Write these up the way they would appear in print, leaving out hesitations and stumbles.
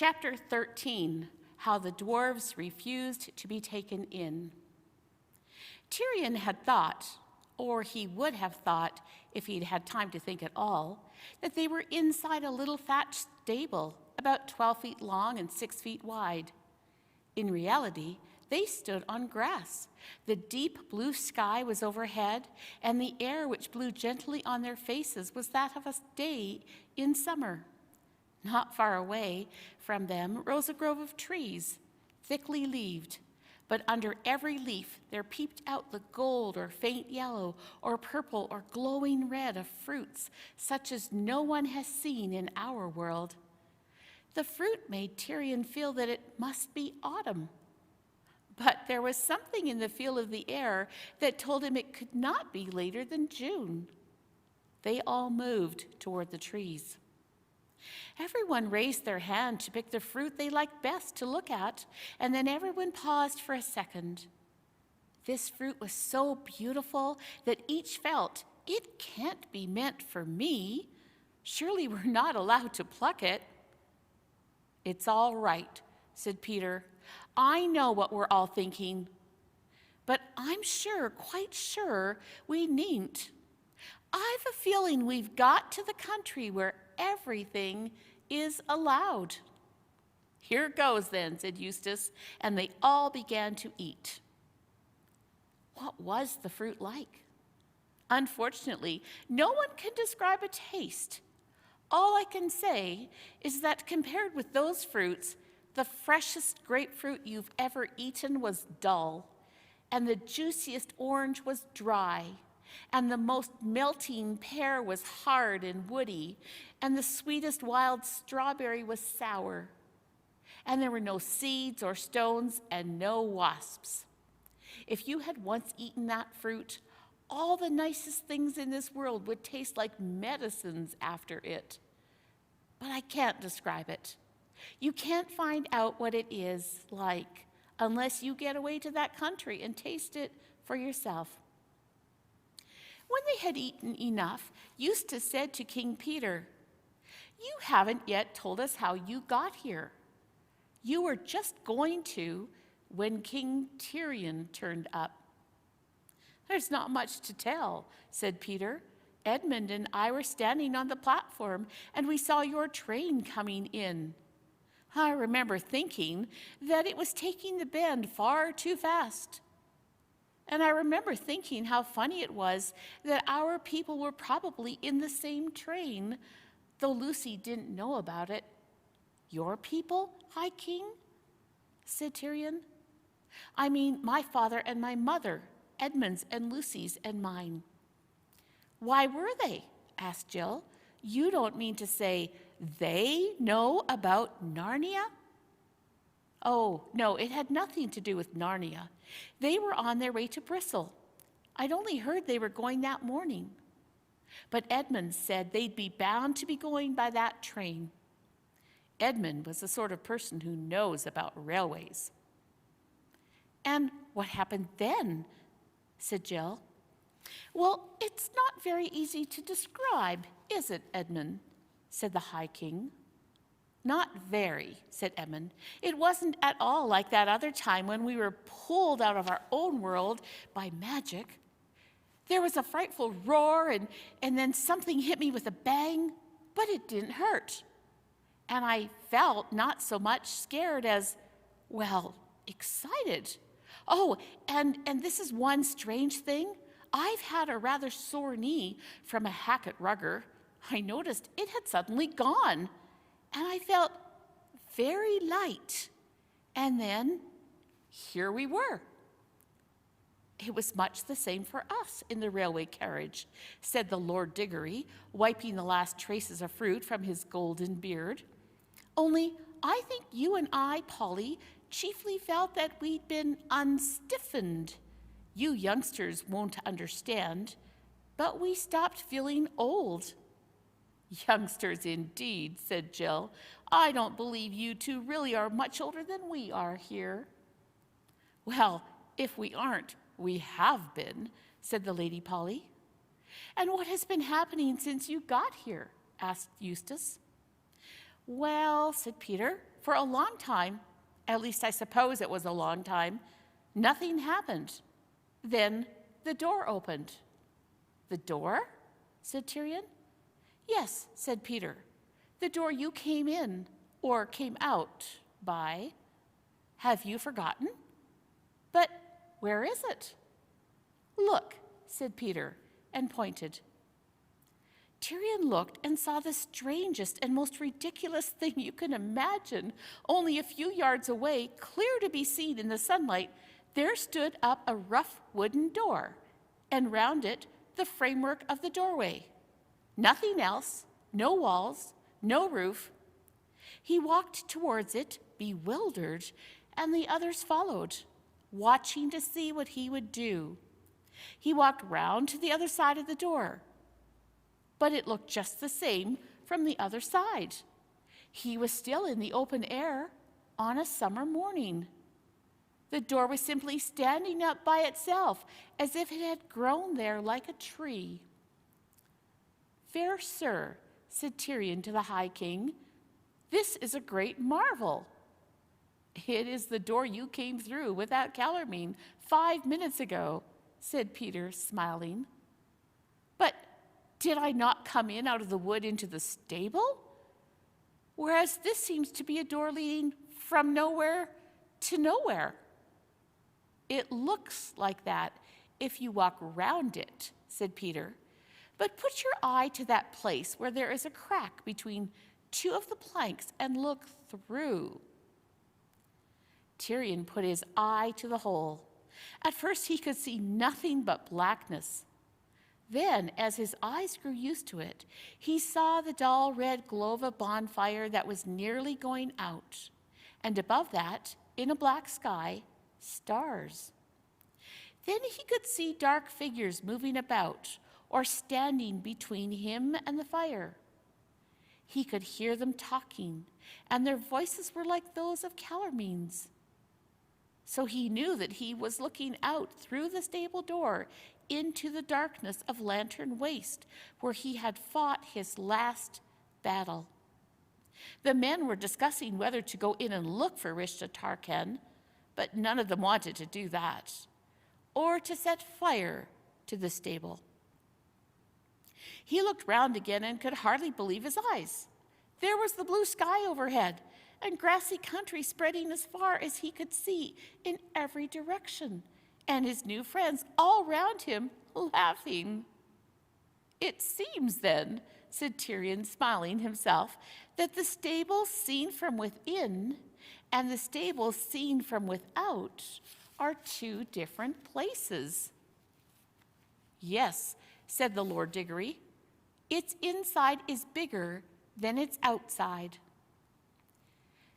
Chapter 13, How the Dwarfs Refused to be Taken In. Tyrion had thought, or he would have thought if he'd had time to think at all, that they were inside a little thatched stable about 12 feet long and 6 feet wide. In reality, they stood on grass. The deep blue sky was overhead, and the air which blew gently on their faces was that of a day in summer. Not far away from them rose a grove of trees, thickly leaved, but under every leaf there peeped out the gold or faint yellow or purple or glowing red of fruits such as no one has seen in our world. The fruit made Tyrion feel that it must be autumn. But there was something in the feel of the air that told him it could not be later than June. They all moved toward the trees. Everyone raised their hand to pick the fruit they liked best to look at, and then everyone paused for a second. This fruit was so beautiful that each felt, it can't be meant for me. Surely we're not allowed to pluck it. It's all right, said Peter. I know what we're all thinking, but I'm sure, quite sure, we needn't. I've a feeling we've got to the country where everything is allowed. Here goes then, said Eustace, and they all began to eat. What was the fruit like? Unfortunately, no one can describe a taste. All I can say is that compared with those fruits, the freshest grapefruit you've ever eaten was dull, and the juiciest orange was dry, and the most melting pear was hard and woody, and the sweetest wild strawberry was sour. And there were no seeds or stones and no wasps. If you had once eaten that fruit, all the nicest things in this world would taste like medicines after it. But I can't describe it. You can't find out what it is like unless you get away to that country and taste it for yourself. When they had eaten enough, Eustace said to King Peter, "You haven't yet told us how you got here. You were just going to when King Tyrion turned up." "There's not much to tell," said Peter. "Edmund and I were standing on the platform, and we saw your train coming in. I remember thinking that it was taking the bend far too fast. And I remember thinking how funny it was that our people were probably in the same train, though Lucy didn't know about it." "Your people, High King?" said Tyrion. "I mean my father and my mother, Edmund's and Lucy's and mine." "Why were they?" asked Jill. "You don't mean to say they know about Narnia?" "Oh, no, it had nothing to do with Narnia. They were on their way to Bristol. I'd only heard they were going that morning. But Edmund said they'd be bound to be going by that train." Edmund was the sort of person who knows about railways. "And what happened then?" said Jill. "Well, it's not very easy to describe, is it, Edmund?" said the High King. "Not very," said Edmund. "It wasn't at all like that other time when we were pulled out of our own world by magic. There was a frightful roar, and then something hit me with a bang, but it didn't hurt. And I felt not so much scared as, well, excited. Oh, and this is one strange thing. I've had a rather sore knee from a hack at rugger. I noticed it had suddenly gone, and I felt very light. And then here we were." "It was much the same for us in the railway carriage," said the Lord Diggory, wiping the last traces of fruit from his golden beard. "Only I think you and I, Polly, chiefly felt that we'd been unstiffened. You youngsters won't understand, but we stopped feeling old." "Youngsters indeed," said Jill. "I don't believe you two really are much older than we are here." "Well, if we aren't, we have been," said the Lady Polly. "And what has been happening since you got here?" asked Eustace. "Well," said Peter, for a long time, at least I suppose it was a long time, nothing happened. Then the door opened. The door? Said Tyrion. Yes, said Peter. The door you came in, or came out, by. Have you forgotten? But where is it? Look, said Peter, and pointed. Tyrion looked and saw the strangest and most ridiculous thing you can imagine. Only a few yards away, clear to be seen in the sunlight, there stood up a rough wooden door, and round it the framework of the doorway. Nothing else, no walls, no roof. He walked towards it, bewildered, and the others followed, watching to see what he would do. He walked round to the other side of the door, but it looked just the same from the other side. He was still in the open air on a summer morning. The door was simply standing up by itself, as if it had grown there like a tree. Fair sir, said Tyrion to the High King, this is a great marvel. It is the door you came through without Calormene 5 minutes ago, said Peter, smiling. But did I not come in out of the wood into the stable? Whereas this seems to be a door leading from nowhere to nowhere. It looks like that if you walk round it, said Peter. But put your eye to that place where there is a crack between two of the planks and look through. Tyrion put his eye to the hole. At first he could see nothing but blackness. Then, as his eyes grew used to it, he saw the dull red glow of a bonfire that was nearly going out, and above that, in a black sky, stars. Then he could see dark figures moving about or standing between him and the fire. He could hear them talking, and their voices were like those of Calormene's. So he knew that he was looking out through the stable door into the darkness of Lantern Waste, where he had fought his last battle. The men were discussing whether to go in and look for Rishta Tarken, but none of them wanted to do that, or to set fire to the stable. He looked round again and could hardly believe his eyes. There was the blue sky overhead, and grassy country spreading as far as he could see in every direction, and his new friends all round him laughing. It seems then, said Tyrion, smiling himself, that the stable seen from within and the stable seen from without are two different places. Yes, said the Lord Diggory, its inside is bigger than its outside.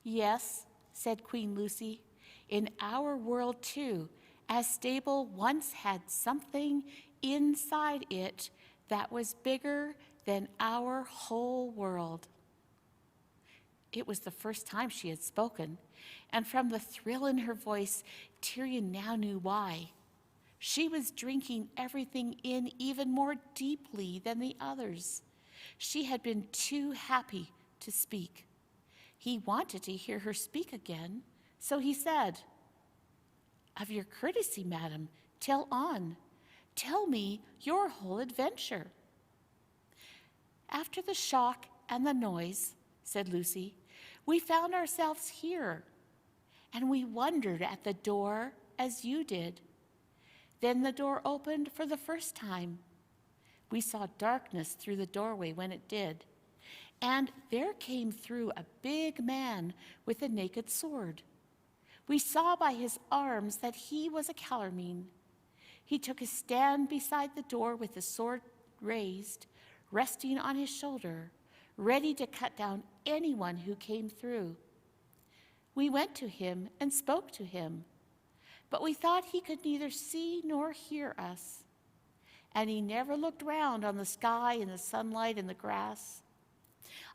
Yes, said Queen Lucy, in our world too, a stable once had something inside it that was bigger than our whole world. It was the first time she had spoken, and from the thrill in her voice, Tyrion now knew why. She was drinking everything in even more deeply than the others. She had been too happy to speak. He wanted to hear her speak again, so he said, Of your courtesy, madam, tell on. Tell me your whole adventure. After the shock and the noise, said Lucy, we found ourselves here, and we wondered at the door as you did. Then the door opened for the first time. We saw darkness through the doorway when it did, and there came through a big man with a naked sword. We saw by his arms that he was a Calormene. He took his stand beside the door with the sword raised, resting on his shoulder, ready to cut down anyone who came through. We went to him and spoke to him, but we thought he could neither see nor hear us. And he never looked round on the sky and the sunlight and the grass.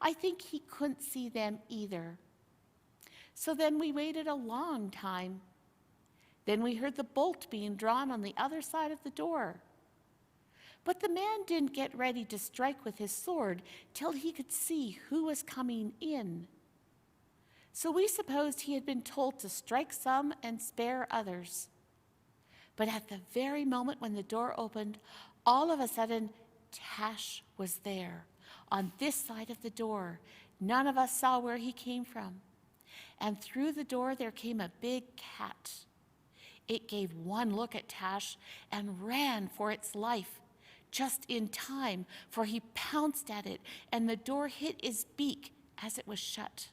I think he couldn't see them either. So then we waited a long time. Then we heard the bolt being drawn on the other side of the door. But the man didn't get ready to strike with his sword till he could see who was coming in. So we supposed he had been told to strike some and spare others. But at the very moment when the door opened, all of a sudden, Tash was there, on this side of the door. None of us saw where he came from. And through the door there came a big cat. It gave one look at Tash and ran for its life, just in time, for he pounced at it, and the door hit his beak as it was shut.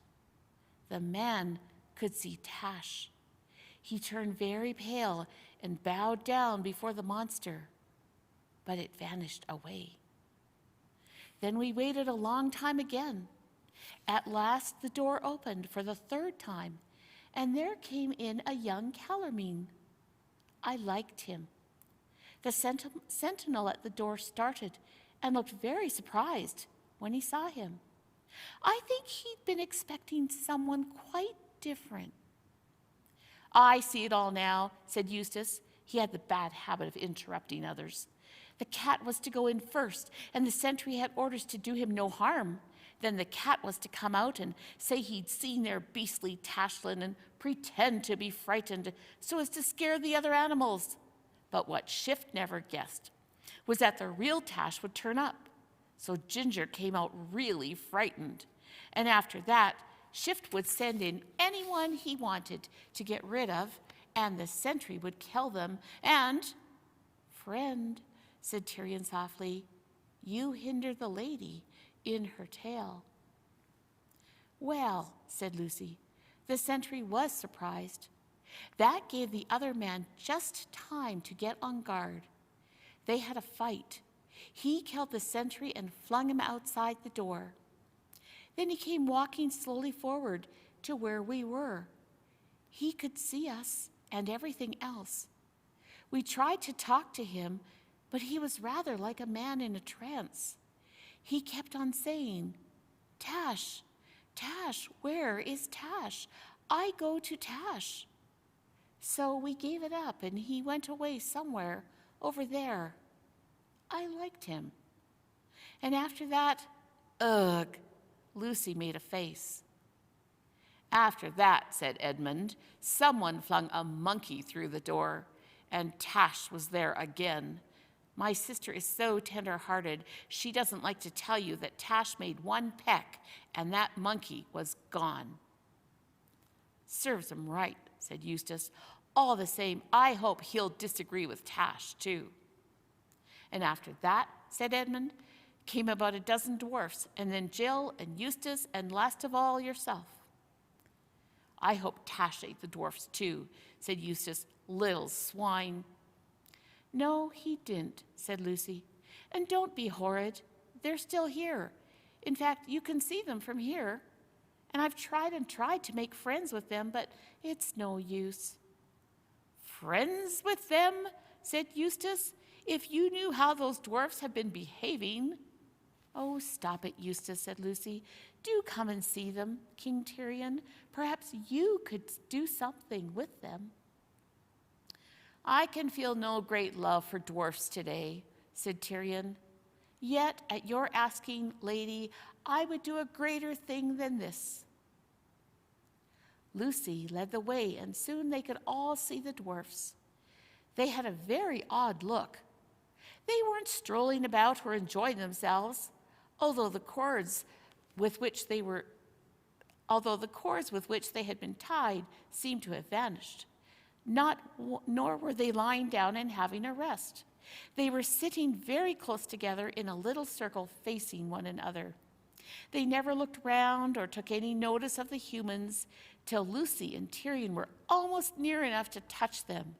The man could see Tash. He turned very pale and bowed down before the monster, but it vanished away. Then we waited a long time again. At last the door opened for the third time, and there came in a young Calormene. I liked him. The sentinel at the door started and looked very surprised when he saw him. I think he'd been expecting someone quite different. I see it all now, said Eustace. He had the bad habit of interrupting others. The cat was to go in first, and the sentry had orders to do him no harm. Then the cat was to come out and say he'd seen their beastly Tashlin and pretend to be frightened so as to scare the other animals. But what Shift never guessed was that the real Tash would turn up. So Ginger came out really frightened. And after that, Shift would send in anyone he wanted to get rid of, and the sentry would kill them. And, friend, said Tyrion softly, you hinder the lady in her tale. Well, said Lucy, the sentry was surprised. That gave the other man just time to get on guard. They had a fight. He killed the sentry and flung him outside the door. Then he came walking slowly forward to where we were. He could see us and everything else. We tried to talk to him, but he was rather like a man in a trance. He kept on saying, Tash, Tash, where is Tash? I go to Tash. So we gave it up, and he went away somewhere over there. I liked him. And after that, ugh, Lucy made a face. After that, said Edmund, someone flung a monkey through the door, and Tash was there again. My sister is so tender-hearted, she doesn't like to tell you that Tash made one peck, and that monkey was gone. Serves him right, said Eustace. All the same, I hope he'll disagree with Tash, too. And after that, said Edmund, came about a dozen dwarfs, and then Jill and Eustace, and last of all, yourself. I hope Tash ate the dwarfs, too, said Eustace. Little swine. No, he didn't, said Lucy. And don't be horrid. They're still here. In fact, you can see them from here. And I've tried and tried to make friends with them, but it's no use. Friends with them, said Eustace. If you knew how those dwarfs have been behaving. Oh, stop it, Eustace, said Lucy. Do come and see them, King Tyrion. Perhaps you could do something with them. I can feel no great love for dwarfs today, said Tyrion. Yet, at your asking, lady, I would do a greater thing than this. Lucy led the way, and soon they could all see the dwarfs. They had a very odd look. They weren't strolling about or enjoying themselves, although the cords with which they had been tied seemed to have vanished. Nor were they lying down and having a rest. They were sitting very close together in a little circle facing one another. They never looked round or took any notice of the humans till Lucy and Tyrion were almost near enough to touch them.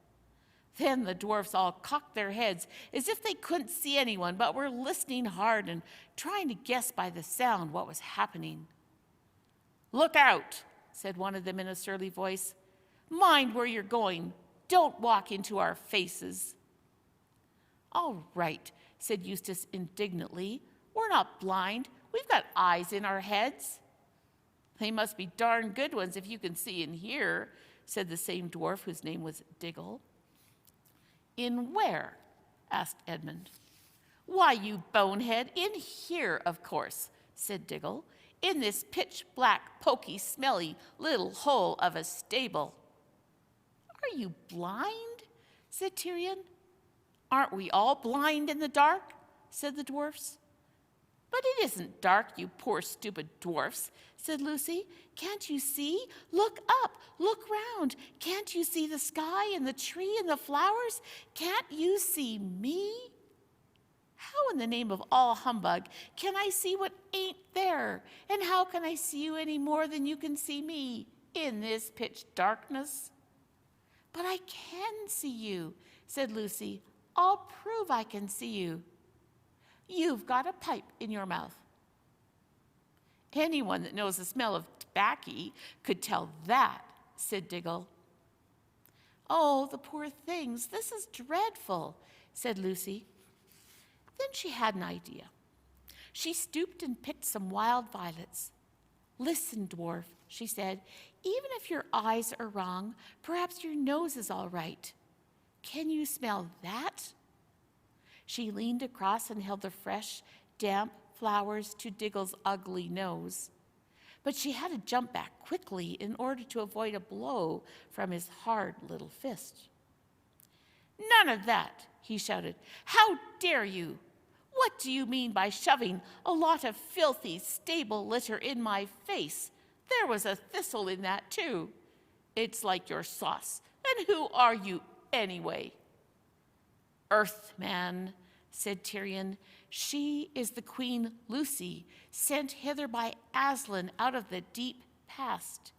Then the dwarfs all cocked their heads as if they couldn't see anyone, but were listening hard and trying to guess by the sound what was happening. Look out, said one of them in a surly voice. Mind where you're going. Don't walk into our faces. All right, said Eustace indignantly. We're not blind. We've got eyes in our heads. They must be darn good ones if you can see and hear, said the same dwarf whose name was Diggle. In where? Asked Edmund. Why, you bonehead, in here, of course, said Diggle. in this pitch-black, poky, smelly little hole of a stable. Are you blind? Said Tyrion. Aren't we all blind in the dark? Said the dwarfs. But it isn't dark, you poor stupid dwarfs, said Lucy. Can't you see? Look up, look round. Can't you see the sky and the tree and the flowers? Can't you see me? How in the name of all humbug can I see what ain't there? And how can I see you any more than you can see me in this pitch darkness? But I can see you, said Lucy. I'll prove I can see you. You've got a pipe in your mouth. Anyone that knows the smell of tobacco could tell that, said Diggle. Oh, the poor things, this is dreadful, said Lucy. Then she had an idea. She stooped and picked some wild violets. Listen, dwarf, she said, even if your eyes are wrong, perhaps your nose is all right. Can you smell that? She leaned across and held the fresh, damp flowers to Diggle's ugly nose. But she had to jump back quickly in order to avoid a blow from his hard little fist. None of that, he shouted. How dare you? What do you mean by shoving a lot of filthy stable litter in my face? There was a thistle in that, too. It's like your sauce. And who are you, anyway? Earthman, said Tyrion. She is the Queen Lucy, sent hither by Aslan out of the deep past.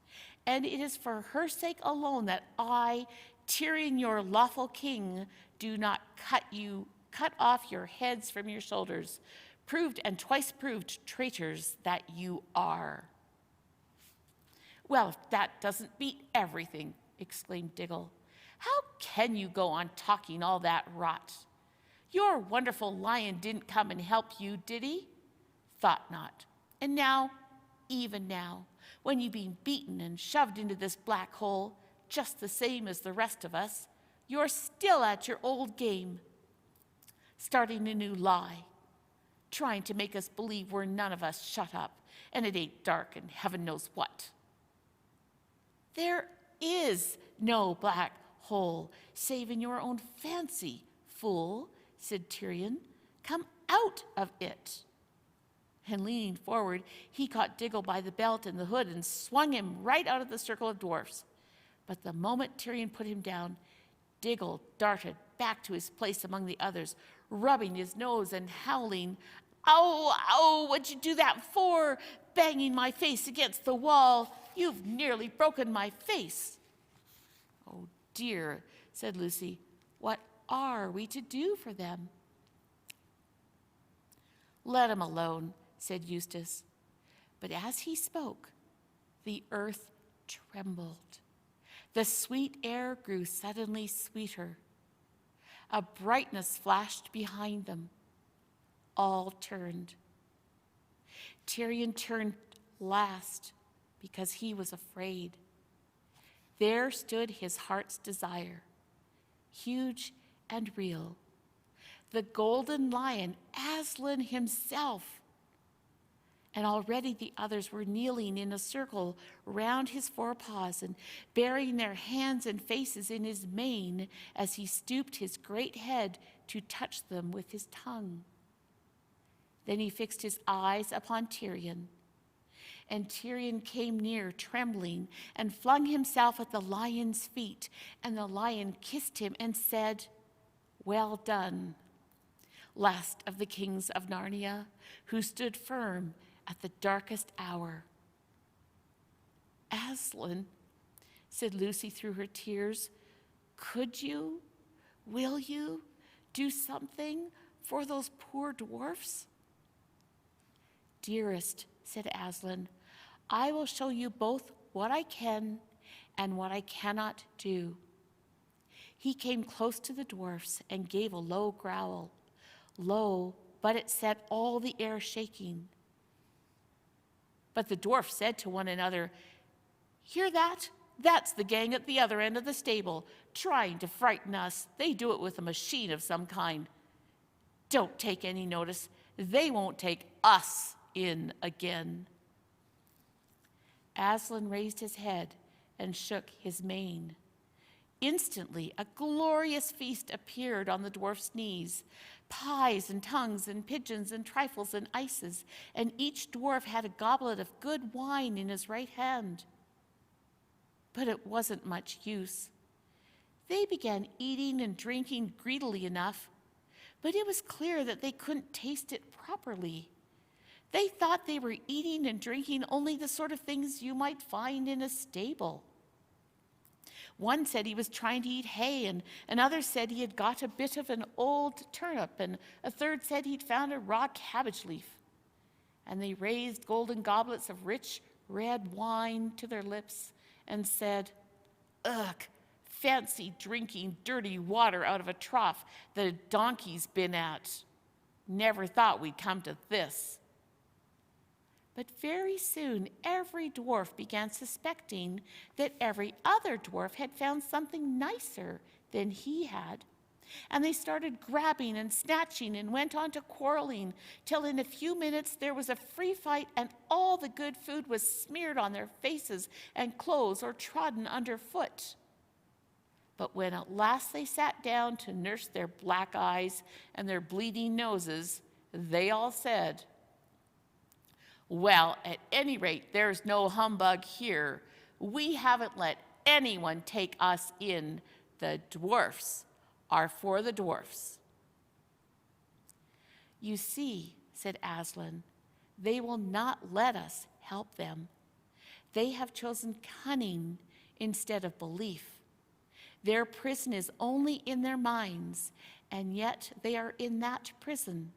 And it is for her sake alone that I, Tyrion, your lawful king, do not cut off your heads from your shoulders, proved and twice proved traitors that you are. Well, if that doesn't beat everything, exclaimed Diggle. How can you go on talking all that rot? Your wonderful lion didn't come and help you, did he? Thought not. And now, even now, when you've been beaten and shoved into this black hole, just the same as the rest of us, you're still at your old game, starting a new lie, trying to make us believe we're none of us shut up, and it ain't dark and heaven knows what. There is no black hole, save in your own fancy, fool, said Tyrion. Come out of it. And leaning forward, he caught Diggle by the belt and the hood and swung him right out of the circle of dwarfs. But the moment Tyrion put him down, Diggle darted back to his place among the others, rubbing his nose and howling, "Ow, ow, what'd you do that for? Banging my face against the wall. You've nearly broken my face." "Oh dear," said Lucy, "what are we to do for them?" "Let him alone," said Eustace. But as he spoke, the earth trembled. The sweet air grew suddenly sweeter. A brightness flashed behind them. All turned. Tyrion turned last because he was afraid. There stood his heart's desire, huge and real, the golden lion, Aslan himself. And already the others were kneeling in a circle round his forepaws and burying their hands and faces in his mane as he stooped his great head to touch them with his tongue. Then he fixed his eyes upon Tyrion, and Tyrion came near, trembling, and flung himself at the lion's feet, and the lion kissed him and said, "Well done, last of the kings of Narnia, who stood firm at the darkest hour." "Aslan," said Lucy through her tears, will you do something for those poor dwarfs?" "Dearest," said Aslan, "I will show you both what I can and what I cannot do." He came close to the dwarfs and gave a low growl. Low, but it set all the air shaking. But the dwarfs said to one another, "Hear that? That's the gang at the other end of the stable, trying to frighten us. They do it with a machine of some kind. Don't take any notice. They won't take us in again." Aslan raised his head and shook his mane. Instantly, a glorious feast appeared on the dwarf's knees. Pies and tongues and pigeons and trifles and ices, and each dwarf had a goblet of good wine in his right hand. But it wasn't much use. They began eating and drinking greedily enough, but it was clear that they couldn't taste it properly. They thought they were eating and drinking only the sort of things you might find in a stable. One said he was trying to eat hay, and another said he had got a bit of an old turnip, and a third said he'd found a raw cabbage leaf. And they raised golden goblets of rich red wine to their lips and said, "Ugh, fancy drinking dirty water out of a trough that a donkey's been at. Never thought we'd come to this." But very soon, every dwarf began suspecting that every other dwarf had found something nicer than he had. And they started grabbing and snatching and went on to quarreling, till in a few minutes there was a free fight and all the good food was smeared on their faces and clothes or trodden underfoot. But when at last they sat down to nurse their black eyes and their bleeding noses, they all said, "Well, at any rate, there's no humbug here. We haven't let anyone take us in. The dwarfs are for the dwarfs." "You see," said Aslan, "they will not let us help them. They have chosen cunning instead of belief. Their prison is only in their minds, and yet they are in that prison,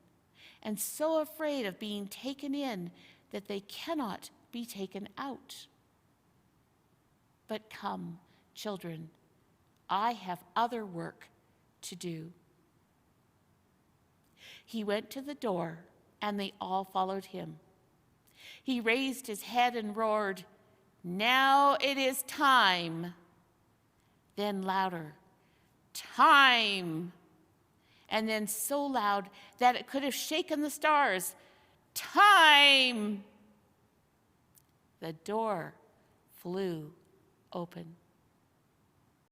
and so afraid of being taken in that they cannot be taken out. But come, children, I have other work to do." He went to the door, and they all followed him. He raised his head and roared, "Now it is time." Then louder, "Time!" And then so loud that it could have shaken the stars, "Time!" The door flew open.